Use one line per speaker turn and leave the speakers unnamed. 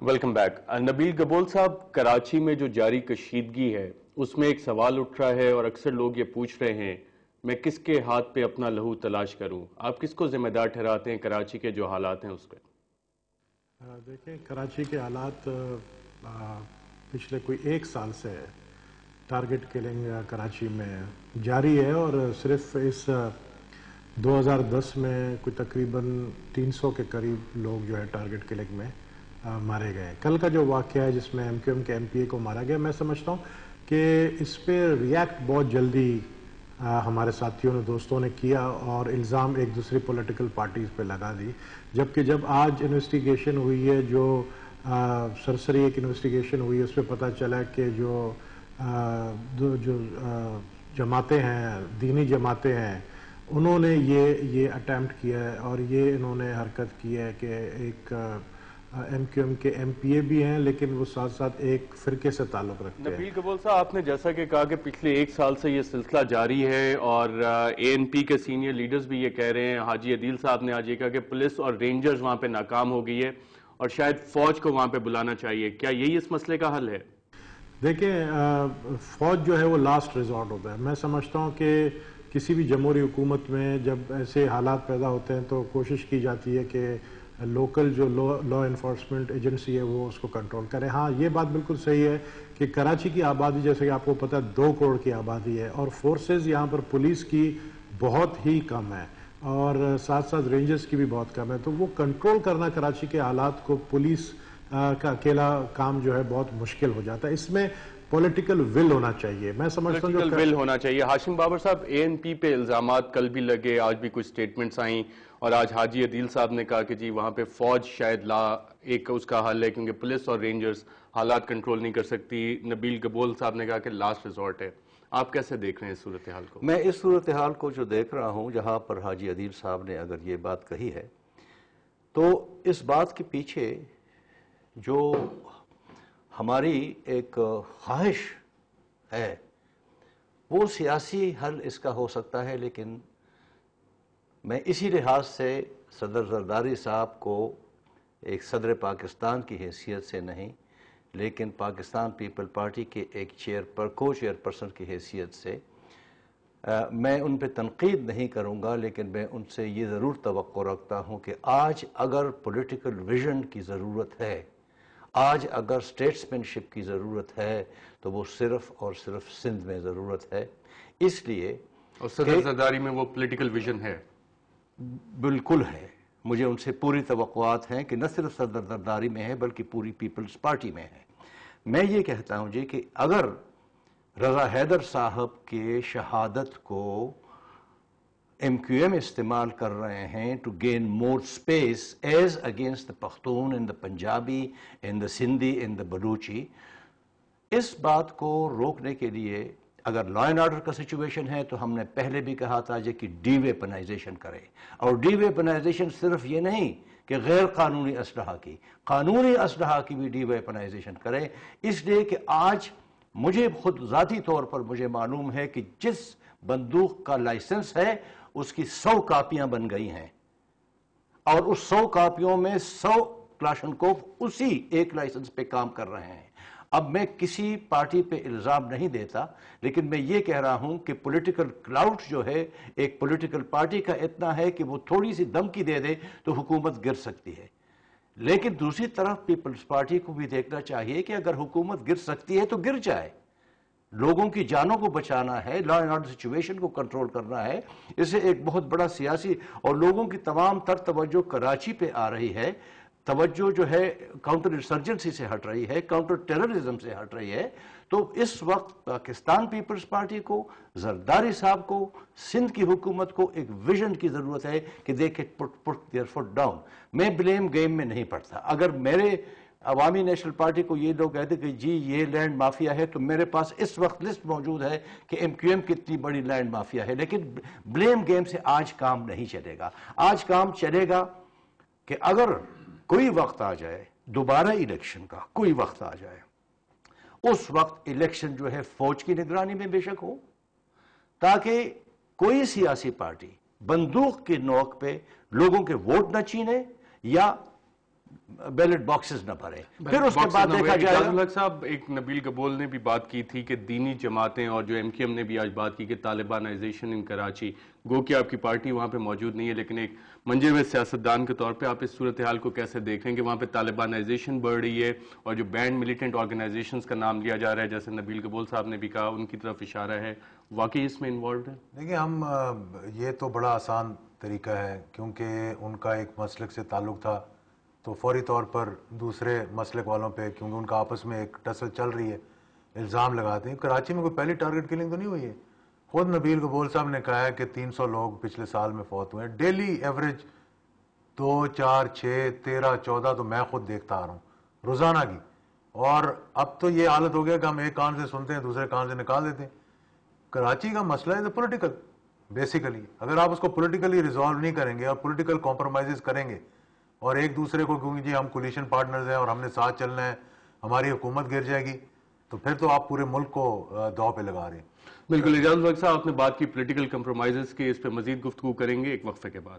Welcome back. نبیل گبول صاحب، کراچی میں جو جاری کشیدگی ہے اس میں ایک سوال اٹھ رہا ہے اور اکثر لوگ یہ پوچھ رہے ہیں میں کس کے ہاتھ پہ اپنا لہو تلاش کروں. آپ کس کو ذمہ دار ٹھہراتے ہیں کراچی کے جو حالات ہیں اس پہ؟
دیکھیں، کراچی کے حالات پچھلے کوئی ایک سال سے ٹارگٹ کلنگ کراچی میں جاری ہے، اور صرف اس 2010 میں کوئی تقریباً 300 کے قریب لوگ جو ہے ٹارگٹ کلنگ میں مارے گئے. کل کا جو واقعہ ہے جس میں MQM کے MP کو مارا گیا، میں سمجھتا ہوں کہ اس پہ ریاکٹ بہت جلدی ہمارے ساتھیوں نے، دوستوں نے کیا اور الزام ایک دوسری پولیٹیکل پارٹیز پہ لگا دی. جبکہ جب آج انویسٹیگیشن ہوئی ہے، جو سرسری ایک انویسٹیگیشن ہوئی ہے، اس پہ پتہ چلا کہ جو جماعتیں ہیں، دینی جماعتیں ہیں، انہوں نے یہ اٹیمپٹ کیا ہے اور یہ انہوں نے حرکت کی ہے کہ ایک MQM کے MPA بھی ہیں لیکن وہ ساتھ ساتھ ایک فرقے سے تعلق رکھتے ہیں.
نبیل گبول صاحب، آپ نے جیسا کہ کہا کہ پچھلے ایک سال سے یہ سلسلہ جاری ہے اور ANP کے سینئر لیڈرز بھی یہ کہہ رہے ہیں. حاجی عدیل صاحب نے آج یہ کہا کہ پولیس اور رینجرز وہاں پہ ناکام ہو گئی ہے اور شاید فوج کو وہاں پہ بلانا چاہیے. کیا یہی اس مسئلے کا حل ہے؟
دیکھیں، فوج جو ہے وہ لاسٹ ریزورٹ ہوتا ہے. میں سمجھتا ہوں کہ کسی بھی جمہوری حکومت میں جب ایسے حالات پیدا ہوتے ہیں تو کوشش کی جاتی ہے کہ لوکل جو لا انفورسمنٹ ایجنسی ہے وہ اس کو کنٹرول کرے. ہاں، یہ بات بالکل صحیح ہے کہ کراچی کی آبادی، جیسے کہ آپ کو پتہ ہے، 2 کروڑ کی آبادی ہے اور فورسز یہاں پر پولیس کی بہت ہی کم ہے اور ساتھ ساتھ رینجرز کی بھی بہت کم ہے. تو وہ کنٹرول کرنا کراچی کے حالات کو پولیس کا اکیلا کام جو ہے بہت مشکل ہو جاتا ہے. اس میں پولیٹیکل ول ہونا چاہیے. میں سمجھتا ہوں
پولیٹیکل ول ہونا چاہیے. ہاشم بابر صاحب، ANP پہ الزامات کل بھی لگے، آج بھی کچھ سٹیٹمنٹس آئیں اور آج حاجی عدیل صاحب نے کہا کہ جی وہاں پہ فوج شاید ایک اس کا حل ہے کیونکہ پولیس اور رینجرز حالات کنٹرول نہیں کر سکتی. نبیل گبول صاحب نے کہا کہ لاسٹ ریزورٹ ہے. آپ کیسے دیکھ رہے ہیں اس صورتحال کو؟
میں اس صورتحال کو جو دیکھ رہا ہوں، جہاں پر حاجی عدیل صاحب نے اگر یہ بات کہی ہے تو اس بات کے پیچھے جو ہماری ایک خواہش ہے وہ سیاسی حل اس کا ہو سکتا ہے. لیکن میں اسی لحاظ سے صدر زرداری صاحب کو ایک صدر پاکستان کی حیثیت سے نہیں، لیکن پاکستان پیپل پارٹی کے ایک کو چیئر پرسن کی حیثیت سے میں ان پہ تنقید نہیں کروں گا، لیکن میں ان سے یہ ضرور توقع رکھتا ہوں کہ آج اگر پولیٹیکل ویژن کی ضرورت ہے، آج اگر اسٹیٹسمینشپ کی ضرورت ہے تو وہ صرف اور صرف سندھ میں ضرورت ہے. اس لیے
اور صدر زرداری میں وہ پولیٹیکل ویژن ہے؟
بالکل ہے. مجھے ان سے پوری توقعات ہیں کہ نہ صرف صدر زرداری میں ہے بلکہ پوری پیپلز پارٹی میں ہے. میں یہ کہتا ہوں جی کہ اگر رضا حیدر صاحب کے شہادت کو MQM استعمال کر رہے ہیں to gain more space as against the Pakhtun and the Punjabi and the Sindhi and the Baluchi، اس بات کو روکنے کے لیے اگر لا اینڈ آرڈر کا سچویشن ہے تو ہم نے پہلے بھی کہا تھا کہ ڈی ویپنائزیشن کرے. اور ڈی ویپنائزیشن صرف یہ نہیں کہ غیر قانونی اسلحہ کی، قانونی اسلحہ کی بھی ڈی ویپنائزیشن کرے. اس لیے کہ آج مجھے خود ذاتی طور پر مجھے معلوم ہے کہ جس بندوق کا لائسنس ہے اس کی 100 کاپیاں بن گئی ہیں اور اس 100 کاپیوں میں 100 کلاشنکوف اسی ایک لائسنس پہ کام کر رہے ہیں. اب میں کسی پارٹی پہ الزام نہیں دیتا، لیکن میں یہ کہہ رہا ہوں کہ پولیٹیکل کلاؤٹ جو ہے ایک پولیٹیکل پارٹی کا اتنا ہے کہ وہ تھوڑی سی دھمکی دے دے تو حکومت گر سکتی ہے. لیکن دوسری طرف پیپلز پارٹی کو بھی دیکھنا چاہیے کہ اگر حکومت گر سکتی ہے تو گر جائے. لوگوں کی جانوں کو بچانا ہے، لا اینڈ آرڈر سچویشن کو کنٹرول کرنا ہے. اسے ایک بہت بڑا سیاسی اور لوگوں کی تمام تر توجہ کراچی پہ آ رہی ہے. توجہ جو ہے کاؤنٹر انسرجنسی سے ہٹ رہی ہے، کاؤنٹر ٹیررزم سے ہٹ رہی ہے. تو اس وقت پاکستان پیپلز پارٹی کو، زرداری صاحب کو، سندھ کی حکومت کو ایک ویژن کی ضرورت ہے کہ they can put their feet down. میں بلیم گیم میں نہیں پڑتا. اگر میرے عوامی نیشنل پارٹی کو یہ لوگ کہتے کہ جی یہ لینڈ مافیا ہے، تو میرے پاس اس وقت لسٹ موجود ہے کہ MQM کتنی بڑی لینڈ مافیا ہے. لیکن بلیم گیم سے آج کام نہیں چلے گا. آج کام چلے گا کہ اگر کوئی وقت آ جائے دوبارہ الیکشن کا، کوئی وقت آ جائے، اس وقت الیکشن جو ہے فوج کی نگرانی میں بے شک ہو، تاکہ کوئی سیاسی پارٹی بندوق کی نوک پہ لوگوں کے ووٹ نہ چھینے یا بیلٹ باکسز نہ بھرے، پھر اس کے بعد دیکھا جائے
اجاز
گا۔
الحق صاحب، ایک نبیل گبول نے بھی بات کی تھی کہ دینی جماعتیں، اور جو MQM نے بھی آج بات کی کہ طالبانائزیشن ان کراچی، گو کہ آپ کی پارٹی وہاں پہ موجود نہیں ہے، لیکن ایک منجے ہوئے سیاستدان کے طور پہ آپ اس صورتحال کو کیسے دیکھ رہے ہیں کہ وہاں پہ طالبانائزیشن بڑھ رہی ہے اور جو بینڈ ملیٹنٹ آرگنائزیشنز کا نام لیا جا رہا ہے، جیسے نبیل گبول صاحب نے بھی کہا، ان کی طرف اشارہ ہے، واقعی اس میں انوالوڈ ہے؟
دیکھیں ہم یہ تو بڑا آسان طریقہ ہے، کیونکہ ان کا ایک مسلک سے تعلق تھا تو فوری طور پر دوسرے مسلک والوں پہ، کیونکہ ان کا آپس میں ایک ٹسل چل رہی ہے، الزام لگاتے ہیں۔ کراچی میں کوئی پہلی ٹارگٹ کلنگ تو نہیں ہوئی ہے۔ خود نبیل گبول صاحب نے کہا ہے کہ 300 لوگ پچھلے سال میں فوت ہوئے ہیں، ڈیلی ایوریج 2 4 6 13 14 تو میں خود دیکھتا آ رہا ہوں روزانہ کی، اور اب تو یہ حالت ہو گیا کہ ہم ایک کان سے سنتے ہیں دوسرے کان سے نکال دیتے ہیں۔ کراچی کا مسئلہ ہے پولیٹیکل بیسیکلی، اگر آپ اس کو پولیٹیکلی ریزالو نہیں کریں گے اور پولیٹیکل کمپرومائزز کریں گے اور ایک دوسرے کو کیونکہ جی ہم کولیشن پارٹنرز ہیں اور ہم نے ساتھ چلنا ہے، ہماری حکومت گر جائے گی، تو پھر تو آپ پورے ملک کو داؤ پہ لگا رہے ہیں۔
بالکل اجاز الحق صاحب، آپ نے بات کی پولیٹیکل کمپرومائزز کی، اس پہ مزید گفتگو کریں گے ایک وقفے کے بعد۔